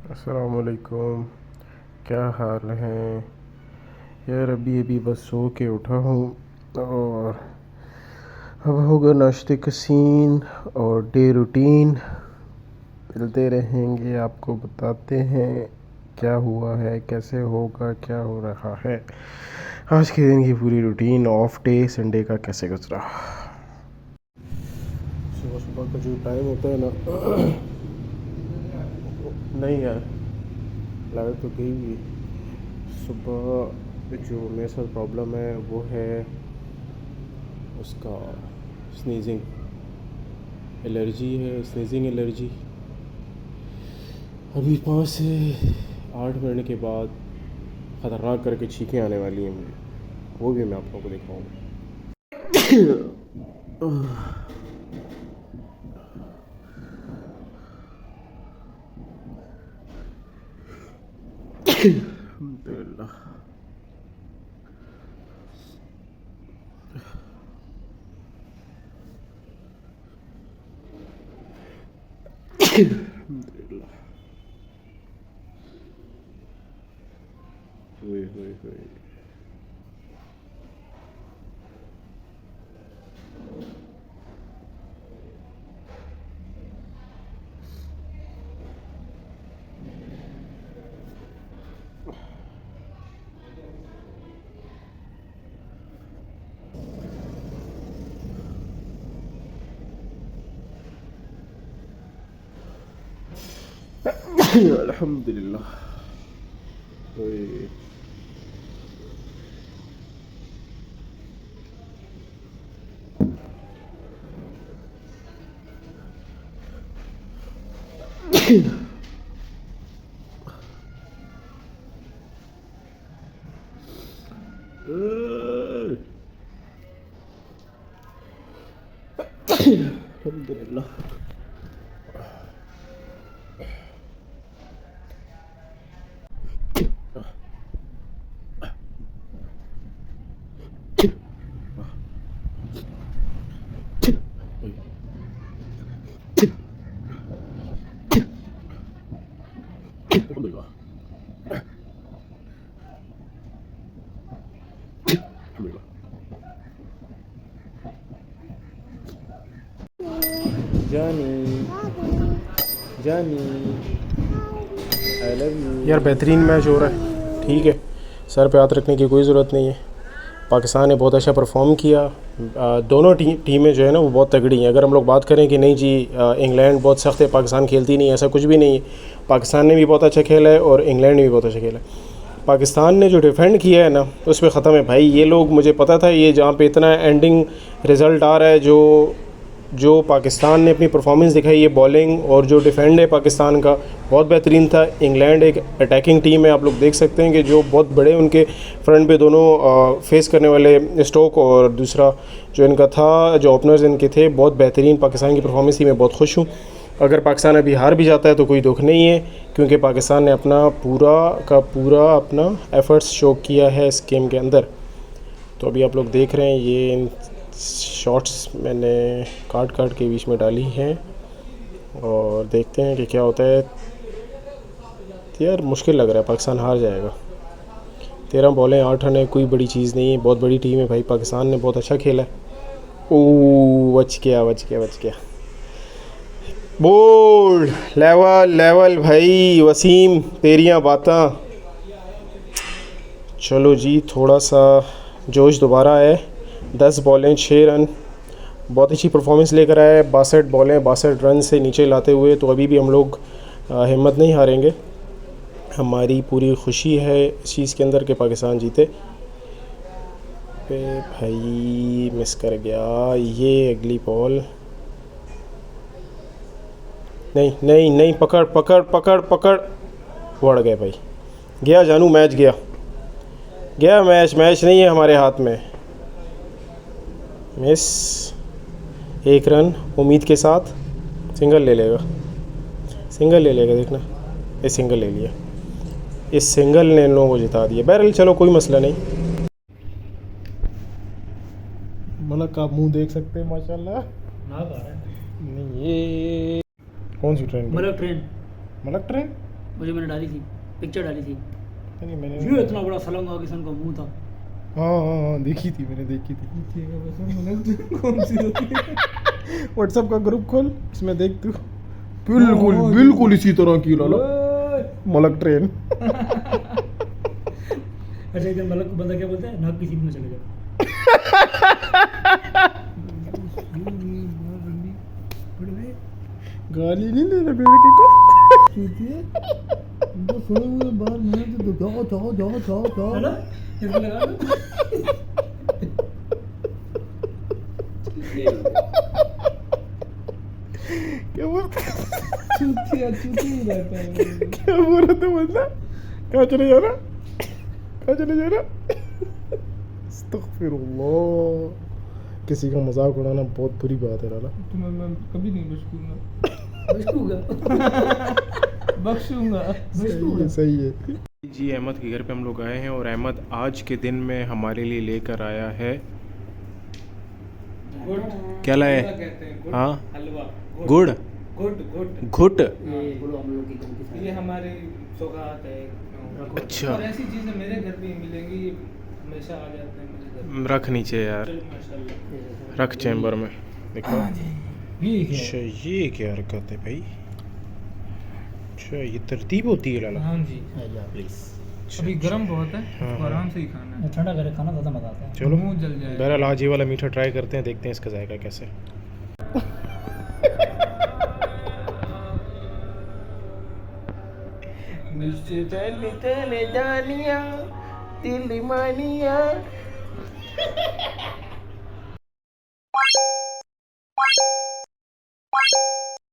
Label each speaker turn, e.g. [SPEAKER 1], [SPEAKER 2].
[SPEAKER 1] अस्सलाम वालेकुम। क्या हाल है यार? अभी अभी बस सो के उठा हूँ और अब होगा नाश्ते का सीन और डे रूटीन। मिलते रहेंगे, आपको बताते हैं क्या हुआ है, कैसे होगा, क्या हो रहा है। आज के दिन की पूरी रूटीन, ऑफ डे संडे का कैसे गुजरा। सुबह सुबह का जो टाइम होता है ना नहीं यार, लाइट तो गई हुई। सुबह जो मेरे साथ प्रॉब्लम है वो है उसका स्नीजिंग एलर्जी है, स्नीजिंग एलर्जी। अभी 5 से 8 मिनट के बाद ख़तरनाक करके छींकें आने वाली हैं मुझे, वो भी मैं आप लोगों को दिखाऊंगा। अल्हम्दुलिल्लाह। अल्हम्दुलिल्लाह। हुए हुए हुए अल्हम्दुलिल्लाह। हुए अल्हम्दुलिल्लाह। अल्हम्दुलिल्लाह। अल्हम्दुलिल्लाह। जानी जानी आई लव यू यार। बेहतरीन मैच हो रहा है, ठीक है, सर पे हाथ रखने की कोई ज़रूरत नहीं है। पाकिस्तान ने बहुत अच्छा परफॉर्म किया। दोनों टीमें जो है ना वो बहुत तगड़ी हैं। अगर हम लोग बात करें कि नहीं जी इंग्लैंड बहुत सख्त है, पाकिस्तान खेलती नहीं है, ऐसा कुछ भी नहीं है। पाकिस्तान ने भी बहुत अच्छा खेला है और इंग्लैंड ने भी बहुत अच्छा खेला है। पाकिस्तान ने जो डिफेंड किया है ना उस पर ख़त्म है भाई। ये लोग, मुझे पता था ये जहाँ पे इतना एंडिंग रिज़ल्ट आ रहा है, जो पाकिस्तान ने अपनी परफॉर्मेंस दिखाई, ये बॉलिंग और जो डिफेंड है पाकिस्तान का बहुत बेहतरीन था। इंग्लैंड एक अटैकिंग टीम है, आप लोग देख सकते हैं कि जो बहुत बड़े उनके फ्रंट पे दोनों फेस करने वाले स्टोक और दूसरा जो इनका था, जो ओपनर्स इनके थे, बहुत बेहतरीन पाकिस्तान की परफॉर्मेंस थी। मैं बहुत खुश हूँ। अगर पाकिस्तान अभी हार भी जाता है तो कोई दुख नहीं है, क्योंकि पाकिस्तान ने अपना पूरा का पूरा अपना एफ़र्ट्स शो किया है इस गेम के अंदर। तो अभी आप लोग देख रहे हैं ये शॉट्स मैंने काट के बीच में डाली हैं और देखते हैं कि क्या होता है। तो यार मुश्किल लग रहा है, पाकिस्तान हार जाएगा। 13 बॉलें 8 रन है, कोई बड़ी चीज़ नहीं है, बहुत बड़ी टीम है भाई। पाकिस्तान ने बहुत अच्छा खेला है। ओ बच गया। बोल्ड लेवल भाई वसीम, तेरियां बातां। चलो जी, थोड़ा सा जोश दोबारा है। 10 बॉलें 6 रन, बहुत अच्छी परफॉर्मेंस लेकर आए। 62 बॉलें 62 रन से नीचे लाते हुए। तो अभी भी हम लोग हिम्मत नहीं हारेंगे। हमारी पूरी खुशी है इस चीज़ के अंदर कि पाकिस्तान जीते। पे भाई मिस कर गया ये अगली बॉल। नहीं, पकड़ उड़ गए भाई। गया जानू, मैच गया मैच नहीं है हमारे हाथ में। मिस, 1 रन उम्मीद के साथ। सिंगल ले लेगा देखना। ये सिंगल ले लिया, इस सिंगल ने इन लोगों को जिता दिया। बहरहाल चलो कोई मसला नहीं। मलक का मुंह देख सकते हैं माशाल्लाह। नहीं, ये कौन सी ट्रेन? मलक ट्रेन
[SPEAKER 2] वो जो मैंने डाली थी, पिक्चर डाली थी,
[SPEAKER 1] नहीं मैंने
[SPEAKER 2] ये इतना बड़ा सलंगा किसान का मुंह था।
[SPEAKER 1] हाँ देखी थी मैंने, देखी थी।
[SPEAKER 3] कौन सी होती है?
[SPEAKER 1] व्हाट्सएप का ग्रुप खोल, इसमें देख तू, बिल्कुल बिल्कुल इसी तरह की लाला मलक ट्रेन।
[SPEAKER 2] अच्छा एक दिन मलक को बंदा क्या बोलता है, नाक की सीट में चले जाओ।
[SPEAKER 1] गाली नहीं देना लड़के को।
[SPEAKER 3] बाहर मैं तो जाओ
[SPEAKER 2] है ना, इसको लगा दो।
[SPEAKER 1] क्या बोल
[SPEAKER 3] चूतिया रहता है।
[SPEAKER 1] क्या बोल रहा था बंदा? कहाँ चले जा रहा? कहाँ चले जा रहा? अस्तगफिरुल्लाह, किसी का मजाक उड़ाना बहुत बुरी बात है लाला।
[SPEAKER 3] तुम्हें मैं कभी नहीं बख्शूंगा।
[SPEAKER 2] बख्शूंगा।
[SPEAKER 1] सही है जी। अहमद के घर पे हम लोग आए हैं और अहमद आज के दिन में हमारे लिए लेकर आया है, क्या लाया है? हाँ
[SPEAKER 3] हलवा
[SPEAKER 1] गुड़ घुट।
[SPEAKER 3] ये हमारे सौगात है।
[SPEAKER 1] अच्छा
[SPEAKER 3] और ऐसी चीजें मेरे घर पे मिलेंगी, हमेशा आ जाते हैं मेरे घर।
[SPEAKER 1] रख नीचे यार,
[SPEAKER 3] माशाल्लाह।
[SPEAKER 1] रख चैम्बर में। देखो
[SPEAKER 2] ये
[SPEAKER 1] अच्छा ये क्या हरकत है भाई? अच्छा ये तरतीब होती है लाला।
[SPEAKER 3] हाँ जी,
[SPEAKER 2] प्लीज,
[SPEAKER 3] अभी गर्म बहुत है,
[SPEAKER 1] हाँ,
[SPEAKER 3] इसको आराम से ही खाना है।
[SPEAKER 2] ठंडा करे खाना ज़्यादा मज़ा आता है।
[SPEAKER 1] चलो
[SPEAKER 3] मुंह जल जाएगा।
[SPEAKER 1] बहरहाल आज ये वाला मीठा ट्राई करते हैं, देखते हैं इसका जायका कैसे।
[SPEAKER 3] चले जानिया दिल मानिया